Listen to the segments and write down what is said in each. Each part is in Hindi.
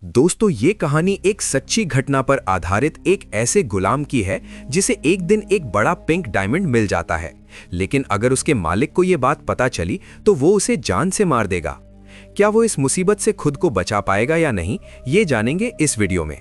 दोस्तों, ये कहानी एक सच्ची घटना पर आधारित एक ऐसे गुलाम की है जिसे एक दिन एक बड़ा पिंक डायमंड मिल जाता है। लेकिन अगर उसके मालिक को ये बात पता चली तो वो उसे जान से मार देगा। क्या वो इस मुसीबत से खुद को बचा पाएगा या नहीं, ये जानेंगे इस वीडियो में।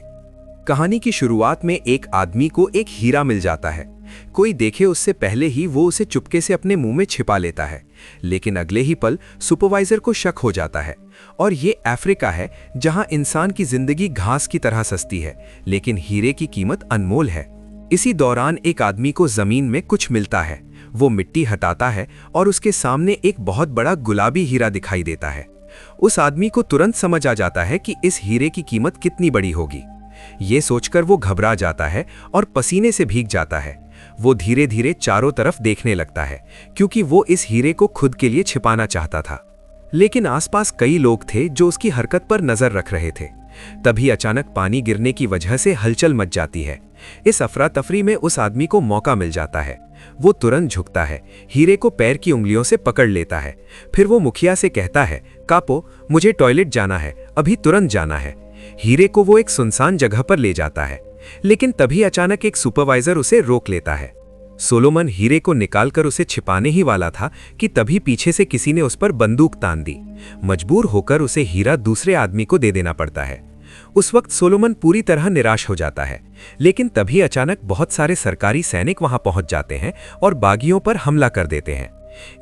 कहानी की शुरुआत में एक आदमी को एक हीरा मिल जाता है। कोई देखे उससे पहले ही वो उसे चुपके से अपने मुंह में छिपा लेता है। लेकिन अगले ही पल सुपरवाइजर को शक हो जाता है। और ये अफ्रीका है जहां इंसान की जिंदगी घास की तरह सस्ती है, लेकिन हीरे की कीमत अनमोल है। इसी दौरान एक आदमी को जमीन में कुछ मिलता है। वो मिट्टी हटाता है और उसके सामने एक बहुत बड़ा गुलाबी हीरा दिखाई देता है। उस आदमी को तुरंत समझ आ जाता है कि इस हीरे की कीमत कितनी बड़ी होगी। ये सोचकर वो घबरा जाता है और पसीने से भीग जाता है। वो धीरे धीरे चारों तरफ देखने लगता है, क्योंकि वो इस हीरे को खुद के लिए छिपाना चाहता था। लेकिन आसपास कई लोग थे जो उसकी हरकत पर नजर रख रहे थे। तभी अचानक पानी गिरने की वजह से हलचल मच जाती है। इस अफरा तफरी में उस आदमी को मौका मिल जाता है। वो तुरंत झुकता है, हीरे को पैर की उंगलियों से पकड़ लेता है। फिर वो मुखिया से कहता है, कापो, मुझे टॉयलेट जाना है, अभी तुरंत जाना है। हीरे को वो एक सुनसान जगह पर ले जाता है। लेकिन तभी अचानक एक सुपरवाइजर उसे रोक लेता है। सोलोमन हीरे को निकालकर उसे छिपाने ही वाला था कि तभी पीछे से किसी ने उस पर बंदूक तान दी। मजबूर होकर उसे हीरा दूसरे आदमी को दे देना पड़ता है। उस वक्त सोलोमन पूरी तरह निराश हो जाता है। लेकिन तभी अचानक बहुत सारे सरकारी सैनिक वहां पहुंच जाते हैं और बागियों पर हमला कर देते हैं।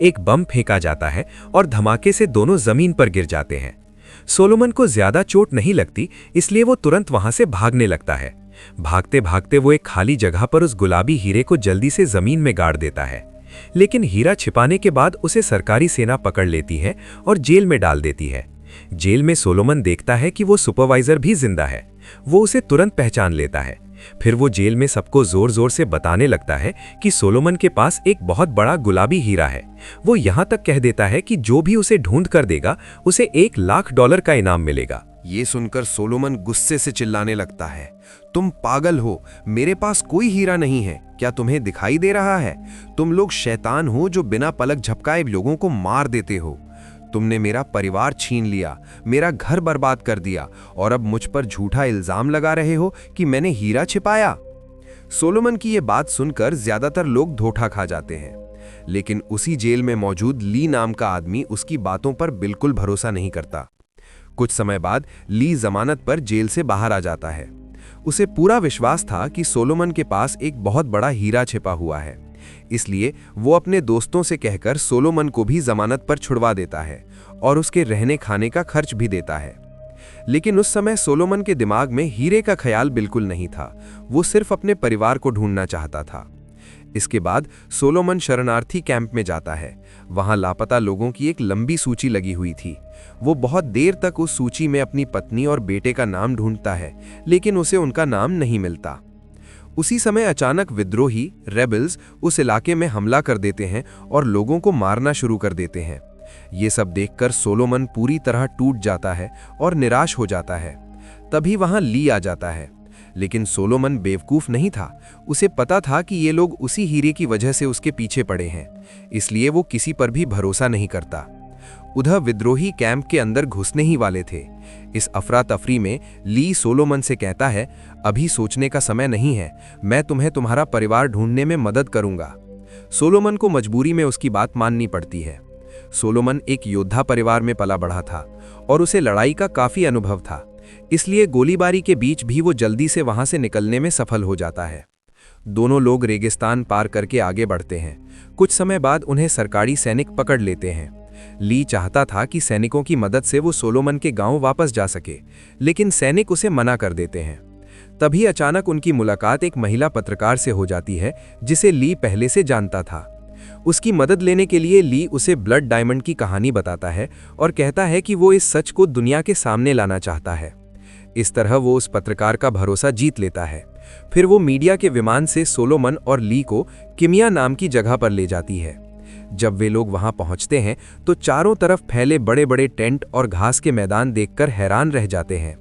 एक बम फेंका जाता है और धमाके से दोनों जमीन पर गिर जाते हैं। सोलोमन को ज्यादा चोट नहीं लगती, इसलिए वो तुरंत वहां से भागने लगता है। भागते भागते वो एक खाली जगह पर उस गुलाबी हीरे को जल्दी से जमीन में गाड़ देता है। लेकिन हीरा छिपाने के बाद उसे सरकारी सेना पकड़ लेती है और जेल में डाल देती है। जेल में सोलोमन देखता है कि वो सुपरवाइजर भी जिंदा है। वो उसे तुरंत पहचान लेता है। फिर वो जेल में सबको जोर जोर से बताने लगता है कि सोलोमन के पास एक बहुत बड़ा गुलाबी हीरा है। वो यहाँ तक कह देता है कि जो भी उसे ढूंढ कर देगा उसे $1,00,000 का इनाम मिलेगा। ये सुनकर सोलोमन गुस्से से चिल्लाने लगता है, तुम पागल हो, मेरे पास कोई हीरा नहीं है, क्या तुम्हें दिखाई दे रहा है? तुम लोग शैतान हो जो बिना पलक झपकाए लोगों को मार देते हो। तुमने मेरा परिवार छीन लिया, मेरा घर बर्बाद कर दिया और अब मुझ पर झूठा इल्जाम लगा रहे हो कि मैंने हीरा छिपाया। सोलोमन की ये बात सुनकर ज्यादातर लोग धोखा खा जाते हैं। लेकिन उसी जेल में मौजूद ली नाम का आदमी उसकी बातों पर बिल्कुल भरोसा नहीं करता। कुछ समय बाद ली जमानत पर जेल से बाहर आ जाता है। उसे पूरा विश्वास था कि सोलोमन के पास एक बहुत बड़ा हीरा छिपा हुआ है, इसलिए वो अपने दोस्तों से कहकर सोलोमन को भी जमानत पर छुड़वा देता है और उसके रहने खाने का खर्च भी देता है। लेकिन उस समय सोलोमन के दिमाग में हीरे का ख्याल बिल्कुल नहीं था। वो सिर्फ अपने परिवार को ढूंढना चाहता था। इसके बाद सोलोमन शरणार्थी कैंप में जाता है। वहां लापता लोगों की एक लंबी सूची लगी हुई थी। वो बहुत देर तक उस सूची में अपनी पत्नी और बेटे का नाम ढूंढता है, लेकिन उसे उनका नाम नहीं मिलता। उसी समय अचानक विद्रोही रेबल्स उस इलाके में हमला कर देते हैं और लोगों को मारना शुरू कर देते हैं। ये सब देखकर सोलोमन पूरी तरह टूट जाता है और निराश हो जाता है। तभी वहां ली आ जाता है। लेकिन सोलोमन बेवकूफ नहीं था। उसे पता था कि ये लोग उसी हीरे की वजह से उसके पीछे पड़े हैं, इसलिए वो किसी पर भी भरोसा नहीं करता। उधर विद्रोही कैंप के अंदर घुसने ही वाले थे। इस अफरा तफरी में ली सोलोमन से कहता है, अभी सोचने का समय नहीं है, मैं तुम्हें तुम्हारा परिवार ढूंढने में मदद करूंगा। सोलोमन को मजबूरी में उसकी बात माननी पड़ती है। सोलोमन एक योद्धा परिवार में पला बढ़ा था और उसे लड़ाई का काफी अनुभव था, इसलिए गोलीबारी के बीच भी वो जल्दी से वहां से निकलने में सफल हो जाता है। दोनों लोग रेगिस्तान पार करके आगे बढ़ते हैं। कुछ समय बाद उन्हें सरकारी सैनिक पकड़ लेते हैं। ली चाहता था कि सैनिकों की मदद से वो सोलोमन के गांव वापस जा सके, लेकिन सैनिक उसे मना कर देते हैं। तभी अचानक उनकी मुलाकात एक महिला पत्रकार से हो जाती है जिसे ली पहले से जानता था। उसकी मदद लेने के लिए ली उसे ब्लड डायमंड की कहानी बताता है और कहता है कि वो इस सच को दुनिया के सामने लाना चाहता है। इस तरह वो उस पत्रकार का भरोसा जीत लेता है। फिर वो मीडिया के विमान से सोलोमन और ली को किमिया नाम की जगह पर ले जाती है। जब वे लोग वहां पहुंचते हैं तो चारों तरफ फैले बड़े बड़े टेंट और घास के मैदान देखकर हैरान रह जाते हैं।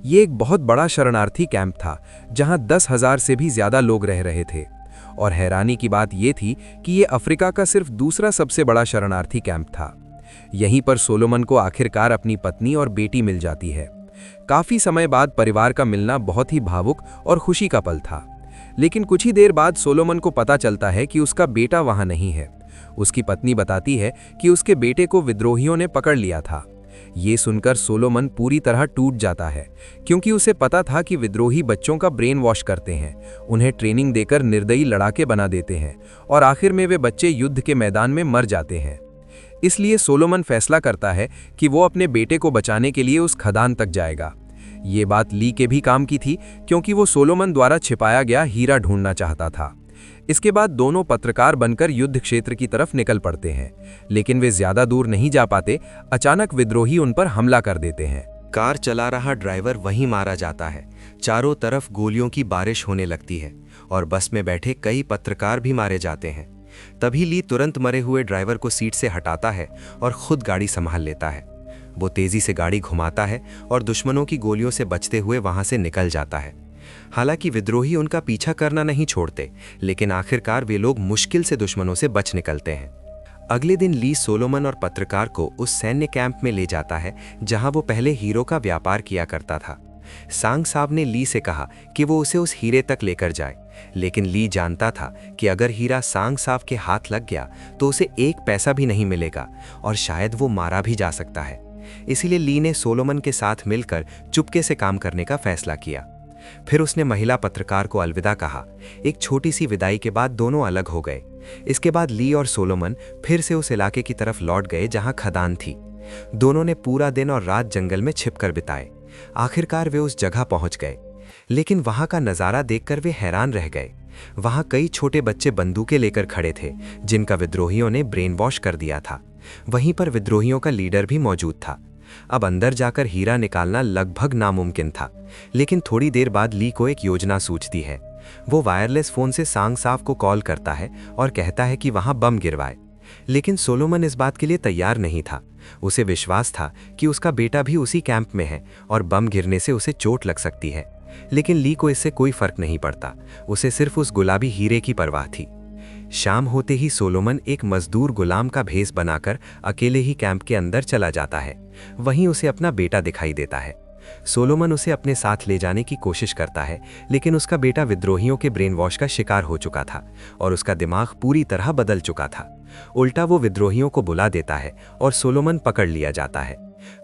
ये एक बहुत बड़ा शरणार्थी कैंप था जहां 10,000 से भी ज्यादा लोग रह रहे थे। और हैरानी की बात यह थी कि ये अफ्रीका का सिर्फ दूसरा सबसे बड़ा शरणार्थी कैंप था। यहीं पर सोलोमन को आखिरकार अपनी पत्नी और बेटी मिल जाती है। काफी समय बाद परिवार का मिलना बहुत ही भावुक और खुशी का पल था। लेकिन कुछ ही देर बाद सोलोमन को पता चलता है कि उसका बेटा वहां नहीं है। उसकी पत्नी बताती है कि उसके बेटे को विद्रोहियों ने पकड़ लिया था। ये सुनकर सोलोमन पूरी तरह टूट जाता है, क्योंकि उसे पता था कि विद्रोही बच्चों का ब्रेन वॉश करते हैं, उन्हें ट्रेनिंग देकर निर्दयी लड़ाके बना देते हैं और आखिर में वे बच्चे युद्ध के मैदान में मर जाते हैं। इसलिए सोलोमन फैसला करता है कि वो अपने बेटे को बचाने के लिए उस खदान तक जाएगा। ये बात ली के भी काम की थी, क्योंकि वो सोलोमन द्वारा छिपाया गया हीरा ढूंढना चाहता था। इसके बाद दोनों पत्रकार बनकर युद्ध क्षेत्र की तरफ निकल पड़ते हैं, लेकिन वे ज्यादा दूर नहीं जा पाते। अचानक विद्रोही उन पर हमला कर देते हैं। कार चला रहा ड्राइवर वहीं मारा जाता है। चारों तरफ गोलियों की बारिश होने लगती है और बस में बैठे कई पत्रकार भी मारे जाते हैं। तभी ली तुरंत मरे हुए ड्राइवर को सीट से हटाता है और खुद गाड़ी संभाल लेता है। वो तेजी से गाड़ी घुमाता है और दुश्मनों की गोलियों से बचते हुए वहां से निकल जाता है। हालांकि विद्रोही उनका पीछा करना नहीं छोड़ते, लेकिन आखिरकार वे लोग मुश्किल से दुश्मनों से बच निकलते हैं। अगले दिन ली सोलोमन और पत्रकार को उस सैन्य कैंप में ले जाता है जहां वो पहले हीरो का व्यापार किया करता था। सांग साहब ने ली से कहा कि वो उसे उस हीरे तक लेकर जाए, लेकिन ली जानता था कि अगर हीरा सांग साहब के हाथ लग गया तो उसे एक पैसा भी नहीं मिलेगा और शायद वो मारा भी जा सकता है। इसीलिए ली ने सोलोमन के साथ मिलकर चुपके से काम करने का फैसला किया। फिर उसने महिला पत्रकार को अलविदा कहा। एक छोटी सी विदाई के बाद दोनों अलग हो गए। इसके बाद ली और सोलोमन फिर से उस इलाके की तरफ लौट गए जहां खदान थी। दोनों ने पूरा दिन और रात जंगल में छिपकर बिताए। आखिरकार वे उस जगह पहुंच गए, लेकिन वहां का नजारा देखकर वे हैरान रह गए। वहां कई छोटे बच्चे बंदूकें लेकर खड़े थे, जिनका विद्रोहियों ने ब्रेन वॉश कर दिया था। वहीं पर विद्रोहियों का लीडर भी मौजूद था। अब अंदर जाकर हीरा निकालना लगभग नामुमकिन था, लेकिन थोड़ी देर बाद ली को एक योजना सूझती है। वो वायरलेस फोन से सांग साफ को कॉल करता है और कहता है कि वहां बम गिरवाए, लेकिन सोलोमन इस बात के लिए तैयार नहीं था। उसे विश्वास था कि उसका बेटा भी उसी कैंप में है और बम गिरने से उसे चोट लग सकती है, लेकिन ली को इससे कोई फर्क नहीं पड़ता। उसे सिर्फ उस गुलाबी हीरे की परवाह थी। शाम होते ही सोलोमन एक मजदूर गुलाम का भेष बनाकर अकेले ही कैंप के अंदर चला जाता है। वहीं उसे अपना बेटा दिखाई देता है। सोलोमन उसे अपने साथ ले जाने की कोशिश करता है, लेकिन उसका बेटा विद्रोहियों के ब्रेन वॉश का शिकार हो चुका था और उसका दिमाग पूरी तरह बदल चुका था। उल्टा वो विद्रोहियों को बुला देता है और सोलोमन पकड़ लिया जाता है।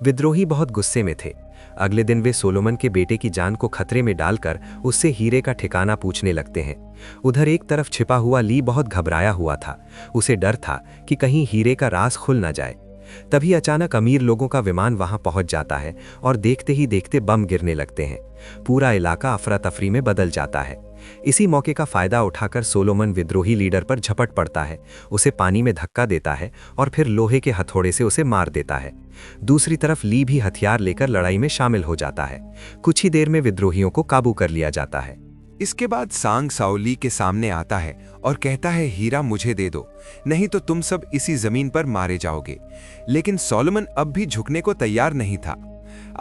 विद्रोही बहुत गुस्से में थे। अगले दिन वे सोलोमन के बेटे की जान को खतरे में डालकर उससे हीरे का ठिकाना पूछने लगते हैं। उधर एक तरफ छिपा हुआ ली बहुत घबराया हुआ था। उसे डर था कि कहीं हीरे का राज खुल न जाए। तभी अचानक अमीर लोगों का विमान वहां पहुंच जाता है और देखते ही देखते बम गिरने लगते हैं। पूरा इलाका अफरा तफरी में बदल जाता है। इसी मौके का फायदा उठाकर सोलोमन विद्रोही लीडर पर झपट पड़ता है, उसे पानी में धक्का देता है और फिर लोहे के हथौड़े से उसे मार देता है। दूसरी तरफ ली भी हथियार लेकर लड़ाई में शामिल हो जाता है। कुछ ही देर में विद्रोहियों को काबू कर लिया जाता है। इसके बाद सांग साओ ली के सामने आता है और कहता है, हीरा मुझे दे दो, नहीं तो तुम सब इसी जमीन पर मारे जाओगे। लेकिन सोलोमन अब भी झुकने को तैयार नहीं था।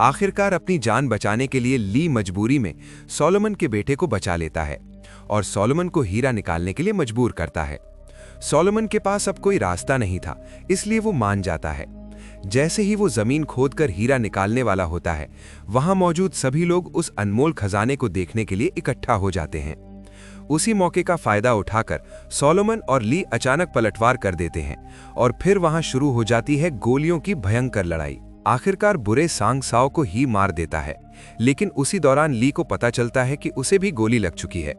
आखिरकार अपनी जान बचाने के लिए ली मजबूरी में सोलोमन के बेटे को बचा लेता है और सोलोमन को हीरा निकालने के लिए मजबूर करता है। सोलोमन के पास अब कोई रास्ता नहीं था, इसलिए वो मान जाता है। जैसे ही वो जमीन खोदकर हीरा निकालने वाला होता है, वहां मौजूद सभी लोग उस अनमोल खजाने को देखने के लिए इकट्ठा हो जाते हैं। उसी मौके का फायदा उठाकर सोलोमन और ली अचानक पलटवार कर देते हैं और फिर वहां शुरू हो जाती है गोलियों की भयंकर लड़ाई। आखिरकार बुरे सांग साओ को ही मार देता है, लेकिन उसी दौरान ली को पता चलता है कि उसे भी गोली लग चुकी है।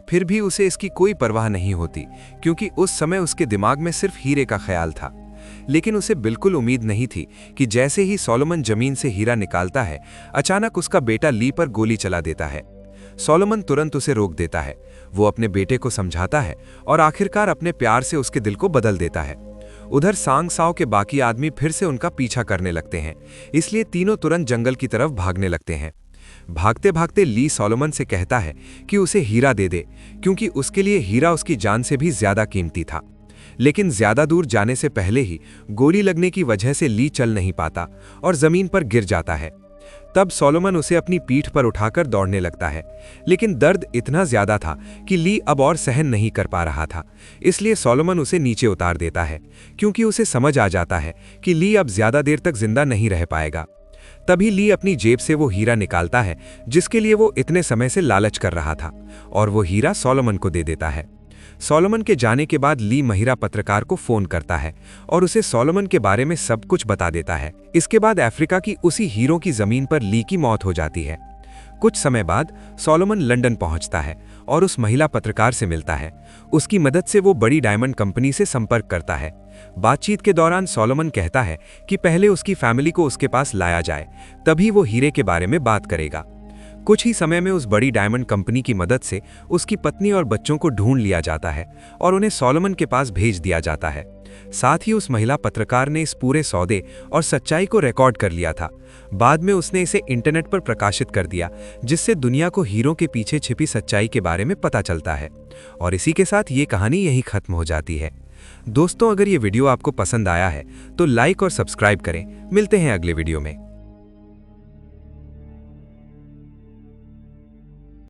फिर भी उसे इसकी कोई परवाह नहीं होती, क्योंकि उस समय उसके दिमाग में सिर्फ हीरे का ख्याल था। लेकिन उसे बिल्कुल उम्मीद नहीं थी कि जैसे ही सोलोमन जमीन से हीरा निकालता है, अचानक उसका बेटा ली पर गोली चला देता है। सोलोमन तुरंत उसे रोक देता है। वो अपने बेटे को समझाता है और आखिरकार अपने प्यार से उसके दिल को बदल देता है। उधर सांग साओ के बाकी आदमी फिर से उनका पीछा करने लगते हैं, इसलिए तीनों तुरंत जंगल की तरफ भागने लगते हैं। भागते भागते ली सोलोमन से कहता है कि उसे हीरा दे दे, क्योंकि उसके लिए हीरा उसकी जान से भी ज्यादा कीमती था। लेकिन ज्यादा दूर जाने से पहले ही गोली लगने की वजह से ली चल नहीं पाता और जमीन पर गिर जाता है। तब सोलोमन उसे अपनी पीठ पर उठाकर दौड़ने लगता है, लेकिन दर्द इतना ज्यादा था कि ली अब और सहन नहीं कर पा रहा था। इसलिए सोलोमन उसे नीचे उतार देता है, क्योंकि उसे समझ आ जाता है कि ली अब ज्यादा देर तक जिंदा नहीं रह पाएगा। तभी ली अपनी जेब से वो हीरा निकालता है जिसके लिए वो इतने समय से लालच कर रहा था, और वो हीरा सोलोमन को दे देता है। सोलोमन के जाने के बाद ली महिला पत्रकार को फोन करता है और उसे सोलोमन के बारे में सब कुछ बता देता है। इसके बाद अफ्रीका की उसी हीरो की जमीन पर ली की मौत हो जाती है। कुछ समय बाद सोलोमन लंदन पहुंचता है और उस महिला पत्रकार से मिलता है। उसकी मदद से वो बड़ी डायमंड कंपनी से संपर्क करता है। बातचीत के दौरान सोलोमन कहता है कि पहले उसकी फैमिली को उसके पास लाया जाए, तभी वो हीरे के बारे में बात करेगा। कुछ ही समय में उस बड़ी डायमंड कंपनी की मदद से उसकी पत्नी और बच्चों को ढूंढ लिया जाता है और उन्हें सोलोमन के पास भेज दिया जाता है। साथ ही उस महिला पत्रकार ने इस पूरे सौदे और सच्चाई को रिकॉर्ड कर लिया था। बाद में उसने इसे इंटरनेट पर प्रकाशित कर दिया, जिससे दुनिया को हीरो के पीछे छिपी सच्चाई के बारे में पता चलता है। और इसी के साथ ये कहानी यहीं खत्म हो जाती है। दोस्तों, अगर ये वीडियो आपको पसंद आया है तो लाइक और सब्सक्राइब करें। मिलते हैं अगले वीडियो में।